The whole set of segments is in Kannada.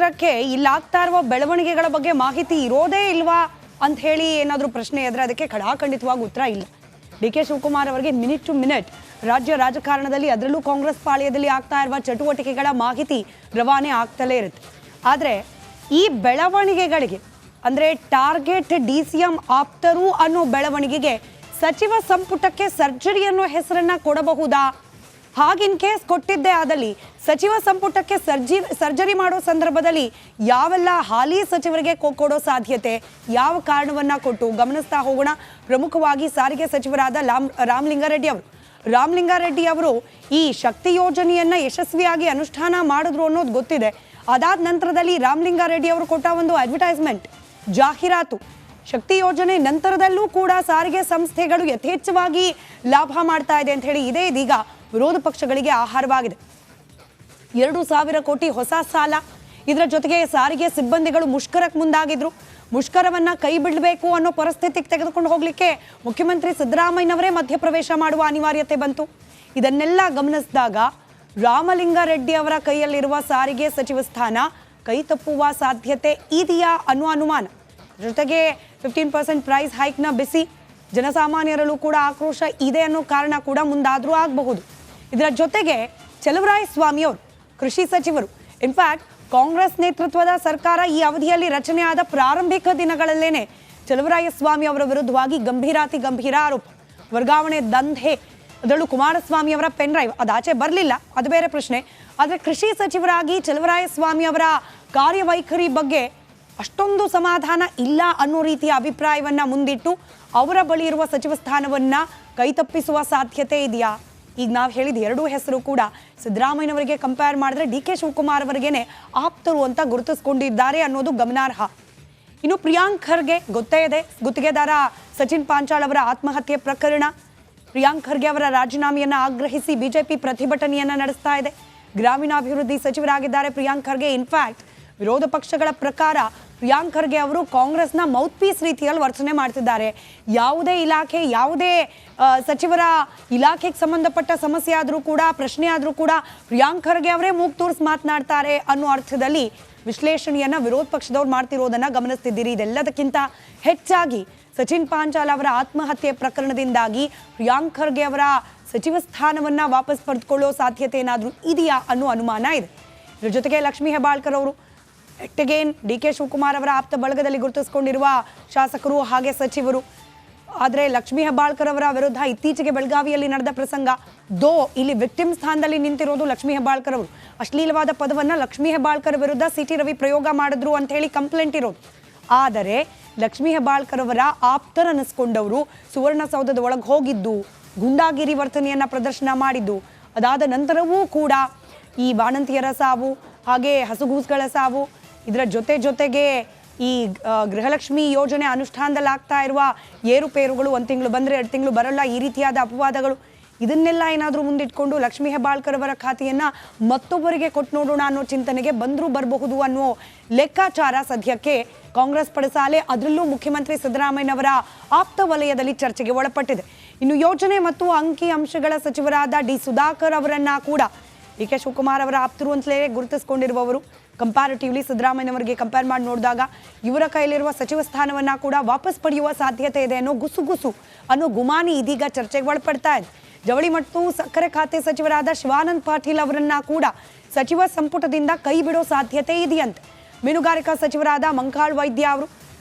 ಸರ್ಕಾರಕ್ಕೆ ಇಲ್ಲಾಗ್ತಾ ಇರುವ ಬೆಳವಣಿಗೆಗಳ ಬಗ್ಗೆ ಮಾಹಿತಿ ಇರೋದೇ ಇಲ್ವಾ ಅಂತ ಹೇಳಿ ಏನಾದರೂ ಪ್ರಶ್ನೆ ಇದ್ರೆ ಅದಕ್ಕೆ ಖಡಾಖಂಡಿತವಾಗಿ ಉತ್ತರ ಇಲ್ಲ. ಡಿ ಕೆ ಶಿವಕುಮಾರ್ ಅವರಿಗೆ ಮಿನಿಟ್ ಟು ಮಿನಿಟ್ ರಾಜ್ಯ ರಾಜಕಾರಣದಲ್ಲಿ ಅದರಲ್ಲೂ ಕಾಂಗ್ರೆಸ್ ಪಾಳ್ಯದಲ್ಲಿ ಆಗ್ತಾ ಇರುವ ಚಟುವಟಿಕೆಗಳ ಮಾಹಿತಿ ರವಾನೆ ಆಗ್ತಲೇ ಇರುತ್ತೆ. ಆದರೆ ಈ ಬೆಳವಣಿಗೆಗಳಿಗೆ ಅಂದರೆ ಟಾರ್ಗೆಟ್ DCM ಆಪ್ತರು ಅನ್ನೋ ಬೆಳವಣಿಗೆಗೆ ಸಚಿವ ಸಂಪುಟಕ್ಕೆ ಸರ್ಜರಿ ಅನ್ನೋ ಹೆಸರನ್ನ ಕೊಡಬಹುದಾ? ಹಾಗಿನ್ ಕೇಸ್ ಕೊಟ್ಟಿದ್ದೇ ಆದಲ್ಲಿ ಸಚಿವ ಸಂಪುಟಕ್ಕೆ ಸರ್ಜರಿ ಮಾಡೋ ಸಂದರ್ಭದಲ್ಲಿ ಯಾವೆಲ್ಲ ಹಾಲಿ ಸಚಿವರಿಗೆ ಕೊಡೋ ಸಾಧ್ಯತೆ, ಯಾವ ಕಾರಣವನ್ನ ಕೊಟ್ಟು ಗಮನಿಸ್ತಾ ಹೋಗೋಣ. ಪ್ರಮುಖವಾಗಿ ಸಾರಿಗೆ ಸಚಿವರಾದ ರಾಮಲಿಂಗಾರೆಡ್ಡಿ ಅವರು ಈ ಶಕ್ತಿ ಯೋಜನೆಯನ್ನ ಯಶಸ್ವಿಯಾಗಿ ಅನುಷ್ಠಾನ ಮಾಡಿದ್ರು ಅನ್ನೋದು ಗೊತ್ತಿದೆ. ಅದಾದ ನಂತರದಲ್ಲಿ ರಾಮಲಿಂಗಾರೆಡ್ಡಿ ಅವರು ಕೊಟ್ಟ ಒಂದು ಅಡ್ವರ್ಟೈಸ್ಮೆಂಟ್, ಜಾಹೀರಾತು, ಶಕ್ತಿ ಯೋಜನೆ ನಂತರದಲ್ಲೂ ಕೂಡ ಸಾರಿಗೆ ಸಂಸ್ಥೆಗಳು ಯಥೇಚ್ಛವಾಗಿ ಲಾಭ ಮಾಡ್ತಾ ಇದೆ ಅಂತ ಹೇಳಿ ಇದೇ ಇದೀಗ ವಿರೋಧ ಪಕ್ಷಗಳಿಗೆ ಆಹಾರವಾಗಿದೆ. 2,000 ಕೋಟಿ ಹೊಸ ಸಾಲ, ಇದರ ಜೊತೆಗೆ ಸಾರಿಗೆ ಸಿಬ್ಬಂದಿಗಳು ಮುಷ್ಕರಕ್ಕೆ ಮುಂದಾಗಿದ್ರು. ಮುಷ್ಕರವನ್ನ ಕೈ ಬಿಡಬೇಕು ಅನ್ನೋ ಪರಿಸ್ಥಿತಿಗೆ ತೆಗೆದುಕೊಂಡು ಹೋಗ್ಲಿಕ್ಕೆ ಮುಖ್ಯಮಂತ್ರಿ ಸಿದ್ದರಾಮಯ್ಯನವರೇ ಮಧ್ಯಪ್ರವೇಶ ಮಾಡುವ ಅನಿವಾರ್ಯತೆ ಬಂತು. ಇದನ್ನೆಲ್ಲ ಗಮನಿಸಿದಾಗ ರಾಮಲಿಂಗಾರೆಡ್ಡಿ ಅವರ ಕೈಯಲ್ಲಿರುವ ಸಾರಿಗೆ ಸಚಿವ ಸ್ಥಾನ ಕೈ ತಪ್ಪುವ ಸಾಧ್ಯತೆ ಇದೆಯಾ ಅನ್ನೋ ಅನುಮಾನ. ಜೊತೆಗೆ 15% ಪ್ರೈಸ್ ಹೈಕ್ನ ಬಿಸಿ ಜನಸಾಮಾನ್ಯರಲ್ಲೂ ಕೂಡ ಆಕ್ರೋಶ ಇದೆ ಅನ್ನೋ ಕಾರಣ ಕೂಡ ಮುಂದಾದರೂ ಆಗಬಹುದು. ಇದರ ಜೊತೆಗೆ ಚಲುವರಾಯಸ್ವಾಮಿ ಅವರು ಕೃಷಿ ಸಚಿವರು, ಇನ್ಫ್ಯಾಕ್ಟ್ ಕಾಂಗ್ರೆಸ್ ನೇತೃತ್ವದ ಸರ್ಕಾರ ಈ ಅವಧಿಯಲ್ಲಿ ರಚನೆಯಾದ ಪ್ರಾರಂಭಿಕ ದಿನಗಳಲ್ಲೇನೆ ಚಲುವರಾಯಸ್ವಾಮಿ ಅವರ ವಿರುದ್ಧವಾಗಿ ಗಂಭೀರ ಆರೋಪ, ವರ್ಗಾವಣೆ ದಂಧೆ, ಅದರಲ್ಲೂ ಕುಮಾರಸ್ವಾಮಿ ಅವರ ಪೆನ್ ಡ್ರೈವ್ ಅದು ಆಚೆ ಬರಲಿಲ್ಲ, ಅದು ಬೇರೆ ಪ್ರಶ್ನೆ. ಆದರೆ ಕೃಷಿ ಸಚಿವರಾಗಿ ಚಲುವರಾಯಸ್ವಾಮಿ ಅವರ ಕಾರ್ಯವೈಖರಿ ಬಗ್ಗೆ ಅಷ್ಟೊಂದು ಸಮಾಧಾನ ಇಲ್ಲ ಅನ್ನೋ ರೀತಿಯ ಅಭಿಪ್ರಾಯವನ್ನ ಮುಂದಿಟ್ಟು ಅವರ ಬಳಿ ಇರುವ ಸಚಿವ ಸ್ಥಾನವನ್ನ ಕೈತಪ್ಪಿಸುವ ಸಾಧ್ಯತೆ ಇದೆಯಾ? ಈಗ ನಾವು ಹೇಳಿದ ಎರಡೂ ಹೆಸರು ಕೂಡ ಸಿದ್ದರಾಮಯ್ಯನವರಿಗೆ ಕಂಪೇರ್ ಮಾಡಿದ್ರೆ ಡಿ ಕೆ ಶಿವಕುಮಾರ್ ಅವರಿಗೇನೆ ಆಪ್ತರು ಅಂತ ಗುರುತಿಸ್ಕೊಂಡಿದ್ದಾರೆ ಅನ್ನೋದು ಗಮನಾರ್ಹ. ಇನ್ನು ಪ್ರಿಯಾಂಕ್ ಖರ್ಗೆ ಗೊತ್ತೇ ಇದೆ, ಗುತ್ತಿಗೆದಾರ ಸಚಿನ್ ಪಾಂಚಾಳ್ ಅವರ ಆತ್ಮಹತ್ಯೆ ಪ್ರಕರಣ. ಪ್ರಿಯಾಂಕ್ ಖರ್ಗೆ ಅವರ ರಾಜೀನಾಮೆಯನ್ನ ಆಗ್ರಹಿಸಿ ಬಿಜೆಪಿ ಪ್ರತಿಭಟನೆಯನ್ನ ನಡೆಸ್ತಾ ಇದೆ. ಗ್ರಾಮೀಣಾಭಿವೃದ್ಧಿ ಸಚಿವರಾಗಿದ್ದಾರೆ ಪ್ರಿಯಾಂಕ್ ಖರ್ಗೆ. ಇನ್ಫ್ಯಾಕ್ಟ್ ವಿರೋಧ ಪಕ್ಷಗಳ ಪ್ರಕಾರ ಪ್ರಿಯಾಂಕ್ ಖರ್ಗೆ ಅವರು ಕಾಂಗ್ರೆಸ್ನ ಮೌತ್ ಪೀಸ್ ರೀತಿಯಲ್ಲಿ ವರ್ತನೆ ಮಾಡ್ತಿದ್ದಾರೆ. ಯಾವುದೇ ಇಲಾಖೆ, ಯಾವುದೇ ಸಚಿವರ ಇಲಾಖೆಗೆ ಸಂಬಂಧಪಟ್ಟ ಸಮಸ್ಯೆ ಆದರೂ ಕೂಡ, ಪ್ರಶ್ನೆ ಆದರೂ ಕೂಡ ಪ್ರಿಯಾಂಕ್ ಖರ್ಗೆ ಅವರೇ ಮೂಗು ತೂರಿಸಿ ಮಾತನಾಡ್ತಾರೆ ಅನ್ನೋ ಅರ್ಥದಲ್ಲಿ ವಿಶ್ಲೇಷಣೆಯನ್ನ ವಿರೋಧ ಪಕ್ಷದವ್ರು ಮಾಡ್ತಿರೋದನ್ನ ಗಮನಿಸ್ತಿದ್ದೀರಿ. ಇದೆಲ್ಲದಕ್ಕಿಂತ ಹೆಚ್ಚಾಗಿ ಸಚಿನ್ ಪಾಂಚಾಲ್ ಅವರ ಆತ್ಮಹತ್ಯೆ ಪ್ರಕರಣದಿಂದಾಗಿ ಪ್ರಿಯಾಂಕ್ ಖರ್ಗೆ ಅವರ ಸಚಿವ ಸ್ಥಾನವನ್ನ ವಾಪಸ್ ಪಡೆದುಕೊಳ್ಳೋ ಸಾಧ್ಯತೆ ಏನಾದರೂ ಇದೆಯಾ ಅನ್ನೋ ಅನುಮಾನ ಇದೆ. ಇದರ ಜೊತೆಗೆ ಲಕ್ಷ್ಮೀ ಹೆಬ್ಬಾಳ್ಕರ್ ಅವರು ಅಗೇನ್ ಡಿ ಕೆ ಶಿವಕುಮಾರ್ ಅವರ ಆಪ್ತ ಬಳಗದಲ್ಲಿ ಗುರುತಿಸಿಕೊಂಡಿರುವ ಶಾಸಕರು ಹಾಗೆ ಸಚಿವರು. ಆದರೆ ಲಕ್ಷ್ಮೀ ಹೆಬ್ಬಾಳ್ಕರ್ ಅವರ ವಿರುದ್ಧ ಇತ್ತೀಚೆಗೆ ಬೆಳಗಾವಿಯಲ್ಲಿ ನಡೆದ ಪ್ರಸಂಗ, ಇಲ್ಲಿ ವಿಕ್ಟಿಮ್ ಸ್ಥಾನದಲ್ಲಿ ನಿಂತಿರೋದು ಲಕ್ಷ್ಮೀ ಹೆಬ್ಬಾಳ್ಕರ್ ಅವರು. ಅಶ್ಲೀಲವಾದ ಪದವನ್ನ ಲಕ್ಷ್ಮೀ ಹೆಬ್ಬಾಳ್ಕರ್ ವಿರುದ್ಧ CT ರವಿ ಪ್ರಯೋಗ ಮಾಡಿದ್ರು ಅಂತ ಹೇಳಿ ಕಂಪ್ಲೇಂಟ್ ಇರೋದು. ಆದರೆ ಲಕ್ಷ್ಮೀ ಹೆಬ್ಬಾಳ್ಕರ್ ಅವರ ಆಪ್ತರನ್ನಿಸ್ಕೊಂಡವರು ಸುವರ್ಣಸೌಧದ ಒಳಗೆ ಹೋಗಿದ್ದು, ಗುಂಡಾಗಿರಿ ವರ್ತನೆಯನ್ನ ಪ್ರದರ್ಶನ ಮಾಡಿದ್ದು, ಅದಾದ ನಂತರವೂ ಕೂಡ ಈ ಬಾಣಂತಿಯರ ಸಾವು ಹಾಗೆ ಹಸುಗೂಸುಗಳ ಸಾವು, ಇದರ ಜೊತೆಗೆ ಈ ಗೃಹಲಕ್ಷ್ಮಿ ಯೋಜನೆ ಅನುಷ್ಠಾನದಲ್ಲಿ ಆಗ್ತಾ ಇರುವ ಏರುಪೇರುಗಳು, 1 ತಿಂಗಳು ಬಂದರೆ 2 ತಿಂಗಳು ಬರಲ್ಲ, ಈ ರೀತಿಯಾದ ಅಪವಾದಗಳು, ಇದನ್ನೆಲ್ಲ ಏನಾದರೂ ಮುಂದಿಟ್ಕೊಂಡು ಲಕ್ಷ್ಮೀ ಹೆಬ್ಬಾಳ್ಕರ್ ಅವರ ಖಾತೆಯನ್ನು ಮತ್ತೊಬ್ಬರಿಗೆ ಕೊಟ್ಟು ನೋಡೋಣ ಅನ್ನೋ ಚಿಂತನೆಗೆ ಬರಬಹುದು ಅನ್ನೋ ಲೆಕ್ಕಾಚಾರ ಸದ್ಯಕ್ಕೆ ಕಾಂಗ್ರೆಸ್ ಪಡಸಾಲೆ, ಅದರಲ್ಲೂ ಮುಖ್ಯಮಂತ್ರಿ ಸಿದ್ದರಾಮಯ್ಯನವರ ಆಪ್ತ ವಲಯದಲ್ಲಿ ಚರ್ಚೆಗೆ ಒಳಪಟ್ಟಿದೆ. ಇನ್ನು ಯೋಜನೆ ಮತ್ತು ಅಂಕಿ ಅಂಶಗಳ ಸಚಿವರಾದ ಡಿ ಸುಧಾಕರ್ ಅವರನ್ನ ಕೂಡ ಡಿ ಕೆ ಶಿವಕುಮಾರ್ ಅವರ ಆಪ್ತರು ಅಂತಲೇ ಗುರುತಿಸಿಕೊಂಡಿರುವವರು. ಕಂಪ್ಯಾರಿಟಿವ್ಲಿ ಸಿದ್ದರಾಮಯ್ಯನವರಿಗೆ ಕಂಪೇರ್ ಮಾಡಿ ನೋಡಿದಾಗ ಇವರ ಕೈಲಿರುವ ಸಚಿವ ಸ್ಥಾನವನ್ನ ಕೂಡ ವಾಪಸ್ ಪಡೆಯುವ ಸಾಧ್ಯತೆ ಇದೆ ಅನ್ನೋ ಗುಸು ಅನ್ನೋ ಗುಮಾನಿ ಇದೀಗ ಚರ್ಚೆಗೆ ಒಳಪಡ್ತಾ ಇದೆ. ಜವಳಿ ಮತ್ತು ಸಕ್ಕರೆ ಖಾತೆ ಸಚಿವರಾದ ಶಿವಾನಂದ ಪಾಟೀಲ್ ಅವರನ್ನ ಕೂಡ ಸಚಿವ ಸಂಪುಟದಿಂದ ಕೈ ಬಿಡೋ ಸಾಧ್ಯತೆ ಇದೆಯಂತೆ. ಮೀನುಗಾರಿಕಾ ಸಚಿವರಾದ ಮಂಕಾಳ್ ವೈದ್ಯ ಅವರು,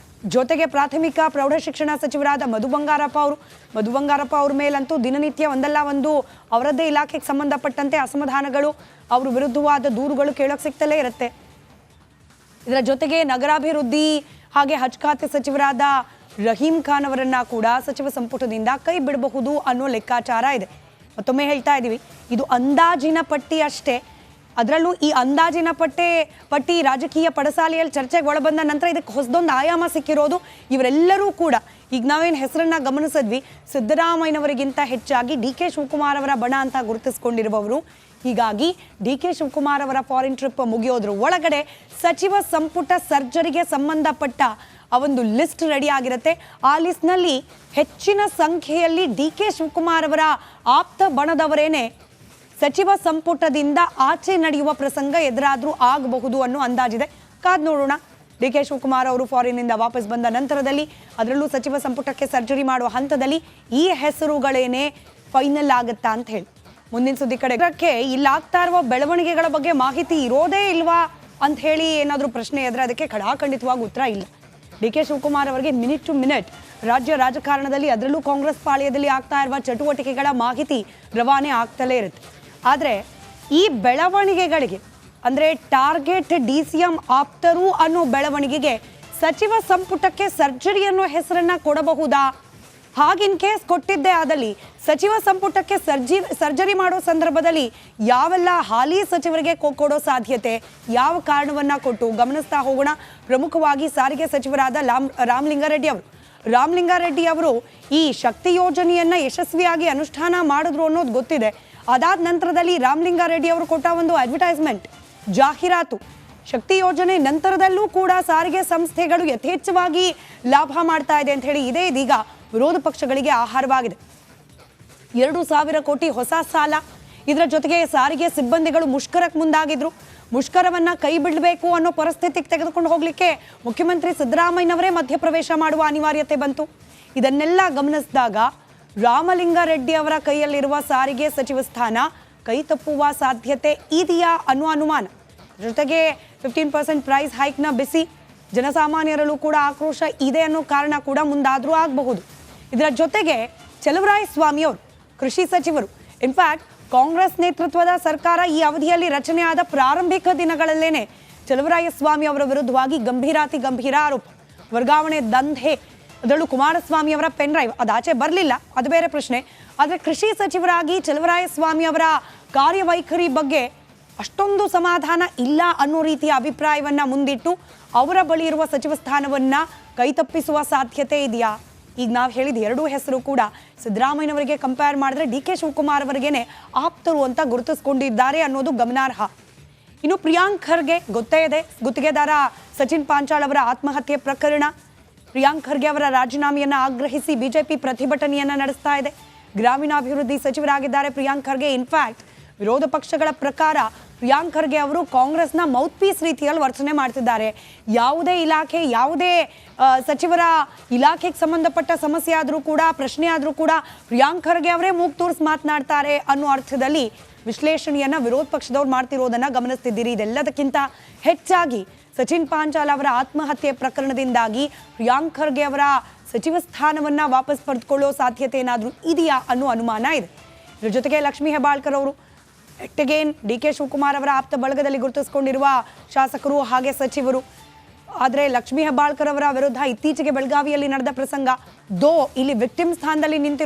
ಜೊತೆಗೆ ಪ್ರಾಥಮಿಕ ಪ್ರೌಢಶಿಕ್ಷಣ ಸಚಿವರಾದ ಮಧು ಬಂಗಾರಪ್ಪ ಅವ್ರ ಮೇಲಂತೂ ದಿನನಿತ್ಯ ಒಂದಲ್ಲ ಒಂದು ಅವರದ್ದೇ ಇಲಾಖೆಗೆ ಸಂಬಂಧಪಟ್ಟಂತೆ ಅಸಮಾಧಾನಗಳು, ಅವ್ರ ವಿರುದ್ಧವಾದ ದೂರುಗಳು ಕೇಳೋಕೆ ಸಿಗ್ತಲೇ ಇರುತ್ತೆ. ಇದರ ಜೊತೆಗೆ ನಗರಾಭಿವೃದ್ಧಿ ಹಾಗೆ ಹಜ್ ಖಾತೆ ಸಚಿವರಾದ ರಹೀಂ ಖಾನ್ ಅವರನ್ನ ಕೂಡ ಸಚಿವ ಸಂಪುಟದಿಂದ ಕೈ ಬಿಡಬಹುದು ಅನ್ನೋ ಲೆಕ್ಕಾಚಾರ ಇದೆ. ಮತ್ತೊಮ್ಮೆ ಹೇಳ್ತಾ ಇದ್ದೀವಿ, ಇದು ಅಂದಾಜಿನ ಪಟ್ಟಿ ಅಷ್ಟೇ. ಅದರಲ್ಲೂ ಈ ಅಂದಾಜಿನ ಪಟ್ಟಿ ರಾಜಕೀಯ ಪಡಸಾಲೆಯಲ್ಲಿ ಚರ್ಚೆಗೆ ಒಳಬಂದ ನಂತರ ಇದಕ್ಕೆ ಹೊಸದೊಂದು ಆಯಾಮ ಸಿಕ್ಕಿರೋದು. ಇವರೆಲ್ಲರೂ ಕೂಡ ಈಗ ನಾವೇನು ಹೆಸರನ್ನ ಗಮನಿಸಿದ್ವಿ, ಸಿದ್ದರಾಮಯ್ಯನವರಿಗಿಂತ ಹೆಚ್ಚಾಗಿ ಡಿ ಕೆ ಶಿವಕುಮಾರ್ ಅವರ ಬಣ ಅಂತ ಗುರುತಿಸಿಕೊಂಡಿರುವವರು. ಹೀಗಾಗಿ ಡಿ ಕೆ ಶಿವಕುಮಾರ್ ಅವರ ಫಾರಿನ್ ಟ್ರಿಪ್ ಮುಗಿಯೋದ್ರ ಒಳಗಡೆ ಸಚಿವ ಸಂಪುಟ ಸರ್ಜರಿಗೆ ಸಂಬಂಧಪಟ್ಟ ಆ ಒಂದು ಲಿಸ್ಟ್ ರೆಡಿ ಆಗಿರುತ್ತೆ. ಆ ಲಿಸ್ಟ್ನಲ್ಲಿ ಹೆಚ್ಚಿನ ಸಂಖ್ಯೆಯಲ್ಲಿ ಡಿ ಕೆ ಶಿವಕುಮಾರ್ ಅವರ ಆಪ್ತ ಬಣದವರೇನೆ ಸಚಿವ ಸಂಪುಟದಿಂದ ಆಚೆ ನಡೆಯುವ ಪ್ರಸಂಗ ಎದುರಾದ್ರೂ ಆಗಬಹುದು ಅನ್ನೋ ಅಂದಾಜಿದೆ. ಕಾದ್ ನೋಡೋಣ. ಡಿ ಕೆ ಶಿವಕುಮಾರ್ ಅವರು ಫಾರಿನ್ನಿಂದ ವಾಪಸ್ ಬಂದ ನಂತರದಲ್ಲಿ ಅದರಲ್ಲೂ ಸಚಿವ ಸಂಪುಟಕ್ಕೆ ಸರ್ಜರಿ ಮಾಡುವ ಹಂತದಲ್ಲಿ ಈ ಹೆಸರುಗಳೇನೇ ಫೈನಲ್ ಆಗುತ್ತಾ ಅಂತ ಹೇಳಿ. ಮುಂದಿನ ಸುದ್ದಿ ಕಡೆಗೆ ಇಲ್ಲಾಗ್ತಾ ಇರುವ ಬೆಳವಣಿಗೆಗಳ ಬಗ್ಗೆ ಮಾಹಿತಿ ಇರೋದೇ ಇಲ್ವಾ ಅಂತ ಹೇಳಿ ಏನಾದರೂ ಪ್ರಶ್ನೆ ಇದ್ರೆ ಅದಕ್ಕೆ ಖಡಾಖಂಡಿತವಾಗಿ ಉತ್ತರ ಇಲ್ಲ. ಡಿ ಕೆ ಶಿವಕುಮಾರ್ ಅವರಿಗೆ ಮಿನಿಟ್ ಟು ಮಿನಿಟ್ ರಾಜ್ಯ ರಾಜಕಾರಣದಲ್ಲಿ ಅದರಲ್ಲೂ ಕಾಂಗ್ರೆಸ್ ಪಾಳ್ಯದಲ್ಲಿ ಆಗ್ತಾ ಇರುವ ಚಟುವಟಿಕೆಗಳ ಮಾಹಿತಿ ರವಾನೆ ಆಗ್ತಲೇ ಇರುತ್ತೆ. ಆದರೆ ಈ ಬೆಳವಣಿಗೆಗಳಿಗೆ ಅಂದರೆ ಟಾರ್ಗೆಟ್ DCM ಆಪ್ತರು ಅನ್ನೋ ಬೆಳವಣಿಗೆಗೆ ಸಚಿವ ಸಂಪುಟಕ್ಕೆ ಸರ್ಜರಿ ಅನ್ನೋ ಹೆಸರನ್ನ ಕೊಡಬಹುದಾ? ಹಾಗಿನ್ ಕೇಸ್ ಕೊಟ್ಟಿದ್ದೇ ಆದಲ್ಲಿ ಸಚಿವ ಸಂಪುಟಕ್ಕೆ ಸರ್ಜರಿ ಮಾಡೋ ಸಂದರ್ಭದಲ್ಲಿ ಯಾವೆಲ್ಲ ಹಾಲಿ ಸಚಿವರಿಗೆ ಕೊಡೋ ಸಾಧ್ಯತೆ, ಯಾವ ಕಾರಣವನ್ನ ಕೊಟ್ಟು ಗಮನಿಸ್ತಾ ಹೋಗೋಣ. ಪ್ರಮುಖವಾಗಿ ಸಾರಿಗೆ ಸಚಿವರಾದ ರಾಮಲಿಂಗಾರೆಡ್ಡಿ ಅವರು ಈ ಶಕ್ತಿ ಯೋಜನೆಯನ್ನ ಯಶಸ್ವಿಯಾಗಿ ಅನುಷ್ಠಾನ ಮಾಡಿದ್ರು ಅನ್ನೋದು ಗೊತ್ತಿದೆ. ಅದಾದ ನಂತರದಲ್ಲಿ ರಾಮಲಿಂಗಾರೆಡ್ಡಿ ಅವರು ಕೊಟ್ಟ ಒಂದು ಅಡ್ವರ್ಟೈಸ್ಮೆಂಟ್, ಜಾಹೀರಾತು, ಶಕ್ತಿ ಯೋಜನೆ ನಂತರದಲ್ಲೂ ಕೂಡ ಸಾರಿಗೆ ಸಂಸ್ಥೆಗಳು ಯಥೇಚ್ಛವಾಗಿ ಲಾಭ ಮಾಡ್ತಾ ಇದೆ ಅಂತ ಹೇಳಿ ಇದೇ ಇದೀಗ ವಿರೋಧ ಪಕ್ಷಗಳಿಗೆ ಆಹಾರವಾಗಿದೆ. 2,000 ಕೋಟಿ ಹೊಸ ಸಾಲ, ಇದರ ಜೊತೆಗೆ ಸಾರಿಗೆ ಸಿಬ್ಬಂದಿಗಳು ಮುಷ್ಕರಕ್ಕೆ ಮುಂದಾಗಿದ್ರು. ಮುಷ್ಕರವನ್ನ ಕೈ ಬಿಡಬೇಕು ಅನ್ನೋ ಪರಿಸ್ಥಿತಿಗೆ ತೆಗೆದುಕೊಂಡು ಹೋಗ್ಲಿಕ್ಕೆ ಮುಖ್ಯಮಂತ್ರಿ ಸಿದ್ದರಾಮಯ್ಯನವರೇ ಮಧ್ಯಪ್ರವೇಶ ಮಾಡುವ ಅನಿವಾರ್ಯತೆ ಬಂತು. ಇದನ್ನೆಲ್ಲ ಗಮನಿಸಿದಾಗ ರಾಮಲಿಂಗಾರೆಡ್ಡಿ ಅವರ ಕೈಯಲ್ಲಿರುವ ಸಾರಿಗೆ ಸಚಿವ ಸ್ಥಾನ ಕೈ ತಪ್ಪುವ ಸಾಧ್ಯತೆ ಇದೆಯಾ ಅನ್ನೋ ಅನುಮಾನ. ಜೊತೆಗೆ 15% ಪ್ರೈಸ್ ಹೈಕ್ನ ಬಿಸಿ ಜನಸಾಮಾನ್ಯರಲ್ಲೂ ಕೂಡ ಆಕ್ರೋಶ ಇದೆ ಅನ್ನೋ ಕಾರಣ ಕೂಡ ಮುಂದಾದರೂ ಆಗಬಹುದು. ಇದರ ಜೊತೆಗೆ ಚಲುವರಾಯಸ್ವಾಮಿ ಅವರು ಕೃಷಿ ಸಚಿವರು, ಇನ್ಫ್ಯಾಕ್ಟ್ ಕಾಂಗ್ರೆಸ್ ನೇತೃತ್ವದ ಸರ್ಕಾರ ಈ ಅವಧಿಯಲ್ಲಿ ರಚನೆಯಾದ ಪ್ರಾರಂಭಿಕ ದಿನಗಳಲ್ಲೇನೆ ಚಲುವರಾಯಸ್ವಾಮಿ ಅವರ ವಿರುದ್ಧವಾಗಿ ಗಂಭೀರ ಆರೋಪ, ವರ್ಗಾವಣೆ ದಂಧೆ, ಅದರಲ್ಲೂ ಕುಮಾರಸ್ವಾಮಿ ಅವರ ಪೆನ್ ಡ್ರೈವ್ ಅದು ಆಚೆ ಬರಲಿಲ್ಲ, ಅದು ಬೇರೆ ಪ್ರಶ್ನೆ. ಆದರೆ ಕೃಷಿ ಸಚಿವರಾಗಿ ಚಲುವರಾಯಸ್ವಾಮಿ ಅವರ ಕಾರ್ಯವೈಖರಿ ಬಗ್ಗೆ ಅಷ್ಟೊಂದು ಸಮಾಧಾನ ಇಲ್ಲ ಅನ್ನೋ ರೀತಿಯ ಅಭಿಪ್ರಾಯವನ್ನ ಮುಂದಿಟ್ಟು ಅವರ ಬಳಿ ಇರುವ ಸಚಿವ ಸ್ಥಾನವನ್ನ ಕೈತಪ್ಪಿಸುವ ಸಾಧ್ಯತೆ ಇದೆಯಾ? ಈಗ ನಾವು ಹೇಳಿದ ಎರಡೂ ಹೆಸರು ಕೂಡ ಸಿದ್ದರಾಮಯ್ಯನವರಿಗೆ ಕಂಪೇರ್ ಮಾಡಿದ್ರೆ ಡಿ ಕೆ ಶಿವಕುಮಾರ್ ಅವರಿಗೇನೆ ಆಪ್ತರು ಅಂತ ಗುರುತಿಸ್ಕೊಂಡಿದ್ದಾರೆ ಅನ್ನೋದು ಗಮನಾರ್ಹ. ಇನ್ನು ಪ್ರಿಯಾಂಕ್ ಖರ್ಗೆ ಗೊತ್ತೇ ಇದೆ, ಗುತ್ತಿಗೆದಾರ ಸಚಿನ್ ಪಾಂಚಾಳ್ ಅವರ ಆತ್ಮಹತ್ಯೆ ಪ್ರಕರಣ. ಪ್ರಿಯಾಂಕ್ ಖರ್ಗೆ ಅವರ ರಾಜೀನಾಮೆಯನ್ನು ಆಗ್ರಹಿಸಿ ಬಿಜೆಪಿ ಪ್ರತಿಭಟನೆಯನ್ನ ನಡೆಸ್ತಾ ಇದೆ. ಗ್ರಾಮೀಣಾಭಿವೃದ್ಧಿ ಸಚಿವರಾಗಿದ್ದಾರೆ ಪ್ರಿಯಾಂಕ್ ಖರ್ಗೆ. ಇನ್ಫ್ಯಾಕ್ಟ್ ವಿರೋಧ ಪಕ್ಷಗಳ ಪ್ರಕಾರ ಪ್ರಿಯಾಂಕ್ ಖರ್ಗೆ ಅವರು ಕಾಂಗ್ರೆಸ್ನ ಮೌತ್ ಪೀಸ್ ರೀತಿಯಲ್ಲಿ ವರ್ತನೆ ಮಾಡ್ತಿದ್ದಾರೆ. ಯಾವುದೇ ಇಲಾಖೆ, ಯಾವುದೇ ಸಚಿವರ ಇಲಾಖೆಗೆ ಸಂಬಂಧಪಟ್ಟ ಸಮಸ್ಯೆ ಆದರೂ ಕೂಡ, ಪ್ರಶ್ನೆ ಆದರೂ ಕೂಡ ಪ್ರಿಯಾಂಕ್ ಖರ್ಗೆ ಅವರೇ ಮೂಗು ತೂರಿಸಿ ಮಾತನಾಡ್ತಾರೆ ಅನ್ನೋ ಅರ್ಥದಲ್ಲಿ ವಿಶ್ಲೇಷಣೆಯನ್ನ ವಿರೋಧ ಪಕ್ಷದವ್ರು ಮಾಡ್ತಿರೋದನ್ನ ಗಮನಿಸ್ತಿದ್ದೀರಿ. ಇದೆಲ್ಲದಕ್ಕಿಂತ ಹೆಚ್ಚಾಗಿ ಸಚಿನ್ ಪಾಂಚಾಲ್ ಅವರ ಆತ್ಮಹತ್ಯೆ ಪ್ರಕರಣದಿಂದಾಗಿ ಪ್ರಿಯಾಂಕ್ ಖರ್ಗೆ ಅವರ ಸಚಿವ ಸ್ಥಾನವನ್ನ ವಾಪಸ್ ಪಡೆದುಕೊಳ್ಳೋ ಸಾಧ್ಯತೆ ಏನಾದರೂ ಇದೆಯಾ ಅನ್ನೋ ಅನುಮಾನ ಇದೆ. ಇದರ ಜೊತೆಗೆ ಲಕ್ಷ್ಮೀ ಹೆಬ್ಬಾಳ್ಕರ್ ಅವರು ಅಗೇನ್ ಡಿ ಕೆ ಶಿವಕುಮಾರ್ ಅವರ ಆಪ್ತ ಬಳಗದಲ್ಲಿ ಗುರುತಿಸಿಕೊಂಡಿರುವ ಶಾಸಕರು ಹಾಗೆ ಸಚಿವರು. ಆದರೆ ಲಕ್ಷ್ಮೀ ಹೆಬ್ಬಾಳ್ಕರ್ ಅವರ ವಿರುದ್ಧ ಇತ್ತೀಚೆಗೆ ಬೆಳಗಾವಿಯಲ್ಲಿ ನಡೆದ ಪ್ರಸಂಗ, ಇಲ್ಲಿ ವಿಕ್ಟಿಮ್ ಸ್ಥಾನದಲ್ಲಿ ನಿಂತಿರೋ